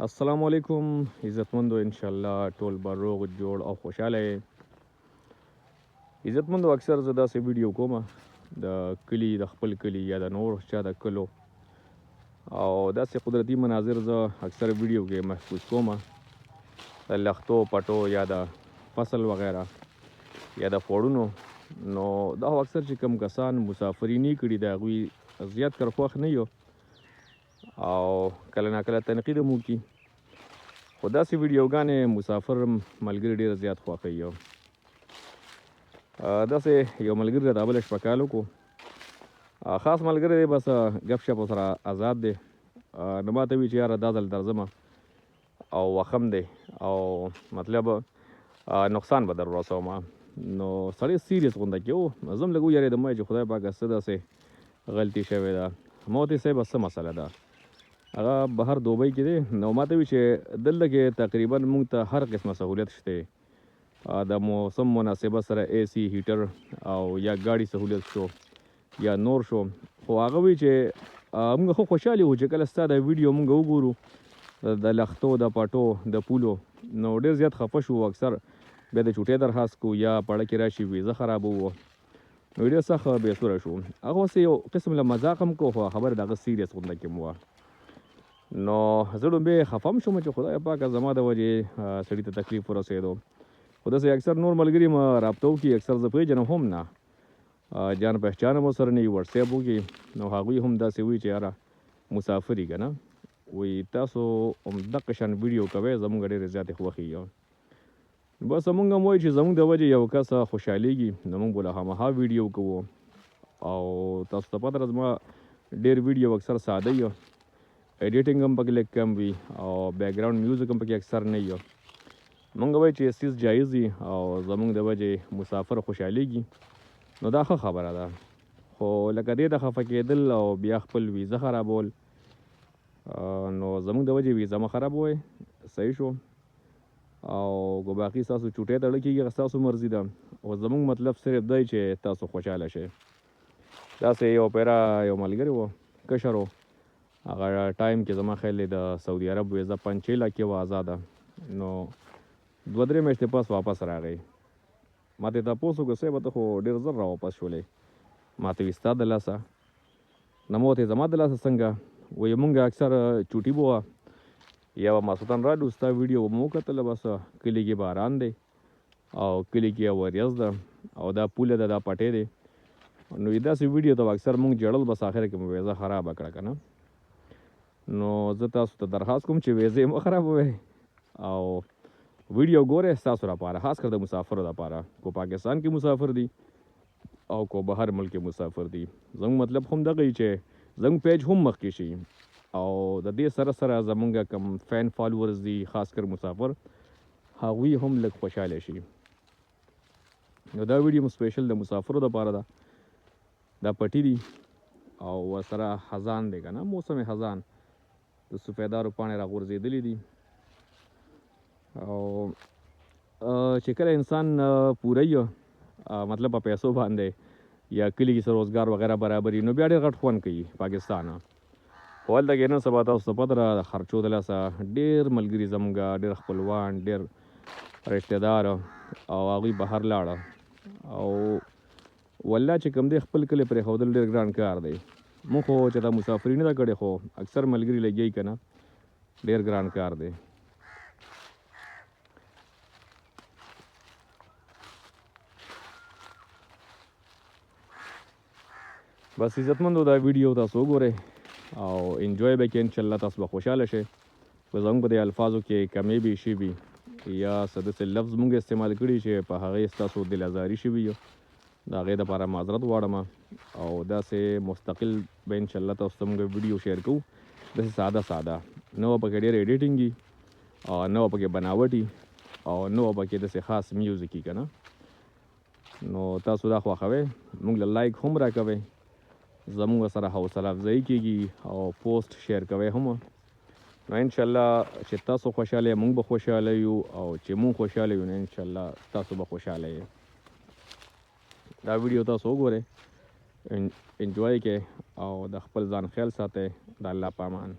السلام علیکم عزتمندو انشاءالله ټول به روغ جوړ او خوشحاله یې. عزتمندو اکثر زه داسې ویډیو کوم د کلي د خپل کلي یا د نور چا د کلو او داسې قدرتي مناظر زه اکثر ویډیو کې محفوظ کوم، د لښتو پټو یا د فصل وغیره یا د خوړونو. نو دا اکثر چې کوم کسان مسافرینی کړي د هغوی زیات کر خوښ نه یو او کله ناکله تنقید مو کی، خو داسې ویډیوګانې مسافر ملګري ډېر زیات خوښوي. داسې یو ملګري را بله شپه کال وکړو، خاص ملګری دی، بس ګپ شپ سره آزاد دی. نو ما ته وایي چې یاره دا ځل درځم او وخم دی او مطلب نقصان به در ورسوم. نو سړی سیریس غونډه کې و، زه هم لږ ویرېدم چې خدای پاکه څه داسې غلطي شوې ده. ما ورته صاحب څه مسله ده، هغه بهر دوبۍ کې دی. نو ما ته وایي چې دلته کې تقریبا موږ ته هر قسمه سهولیت شته، د موسم مناسبت سره اے سی هیټر او یا ګاډي سهولیت شو یا نور شو. خو هغه وایي چې موږ خو خوشحالي وو چې کله ستا د ویډیو موږ وګورو د لښتو د پټو د پولو، نو ډېر زیات خفه شو. اکثر بیا د چوټۍ درخواست کو یا پړه کې راشي ویزه خرابوو، نو ډېر سخت بېسوره شو. هغه اوس یو قسم له مذاق هم کو، خو خبره د هغه سیریس غونډه کې مو وه. نو زه ډومبې خفه هم شوم چې خدای پاکه زما د وجې سړي ته تکلیف ورسېدو. خو داسې اکثر نور ملګري م رابطه وکړي، اکثر زه پېژنم هم نه، جان پہچان مو سره نه وي، وټساپ وکړي. نو هغوی هم داسې وایي چې یاره مسافر یې که نه، وایي تاسو همدغه شان ویډیو کوئ، زموږ ډېرې زیاتې خوښېږي. بس موږ هم وایو چې زموږ د وجې یو کس خوشحالېږي، نو موږ به له هماغه ویډیو کوو. او تاسو ته پته ده زما ډېر ویډیو اکثر ساده وي، ایډیټینګ هم پکې لږ کم وي او بیکګراؤنډ میوزک هم پکې اکثر نه وي. موږ وایو چې سیز جایز وي او زموږ د وجې مسافر خوشحالېږي، نو دا ښه خبره ده. خو لکه دې ته خفه کېدل او بیا خپل ویزه خرابول، نو زموږ د وجې ویزه مه خرابوئ، صحیح شو. او که باقي ستاسو چوټۍ تړل کېږي هغه ستاسو مرضي ده، خو زموږ مطلب صرف دی چې تاسو خوشحاله شئ. داسې یو پیره یو ملګری و، کشر و، هغه ټایم کې زما خیال دی د سعودي عرب ویزه 5 کې وه آزاده. نو 2-3 میاشتې پس واپس راغی. ما ته تپوس وکړو صاحب ته خو ډېر زر را واپس شولې. ما ته وایي ستا د لاسه؟ نه ما ورته زما د لاسه څنګه؟ وایي مونږ اکثر چوټي به وه یا به ماسخوتن راډو، ستا ویډیو به مو وکتله، بس کلي کې باران دی او کلي کې وریځ ده او دا پوله ده، دا پټی دی. نو داسې ویډیو ته اکثر مونږ جړل، بس آخر کې مو ویزه خرابه کړه که نه. نو زه تاسو ته درخواست کوم چې ویزې مه خرابوئ او ویډیو ګورئ ستاسو لپاره، خاص کر د مسافرو لپاره، کو پاکستان کې مسافر دي او کو بهر ملک کې مسافر دي. زموږ مطلب هم دغه چې زموږ پیج هم مخکې شي او د دې سره سره زموږ کم فین فالوورز دي، خاص کر مسافر، هغوی هم لږ خوشحاله شي. نو دا ویډیو سپیشل د مسافرو لپاره ده. دا پټي دي او ورسره خزان دی که نه، موسم خزان، د سفیدارو پاڼې راغورځېدلې دي. او چې کله انسان پوره وي، مطلب په پیسو باندې یا کلي کې څه روزګار وغیره برابري، نو بیا ډېر غټ خوند کوي پاکستان. خو هلته کې نن سبا تاسو ته پته ده د خرچو د لاسه ډېر ملګري زموږ ډېر خپلوان، ډېر رشته دار او هغوی بهر لاړه. او والله چې کوم دی خپل کلي پرېښودل ډېر ګران کار دی. موږ خو چې دا مسافري نه ده کړې، خو اکثر ملګري لګیایي که نه، ډېر ګران کار دی. بس عزتمندو دا ویډیو تاسو وګورئ او انجوای به کړئ، انشاءالله تاسو به خوشحاله شئ. خو زموږ په دې الفاظو کې کمی وي شي وي یا څه داسې لفظ مونږ استعمال کړي چې په هغې ستاسو دل ازاري شوي یو، د هغې دپاره معذرت غواړم. او داسې مستقل به انشاءالله تاسو ته مونږ ویډیو شیر کوو، داسې ساده ساده، نه به پکې ډېر ایډیټینګ وي او نه به پکې بناوټ وي او نه به پکې داسې خاص میوزیک وي که نه. نو تاسو دا خوښوئ، مونږ له لایک هم راکوئ، زموږ سره حوصله افزایي کېږي او پوسټ شیر کوئ هم. نو انشاءالله چې تاسو خوشحاله یې، مونږ به خوشحاله یو، او چې مونږ خوشحاله یو نو انشاءالله تاسو به خوشحاله یې. دا ویډیو تاسو وګورئ، انجوای کړئ او د خپل ځان خیال ساتئ. د الله په امان.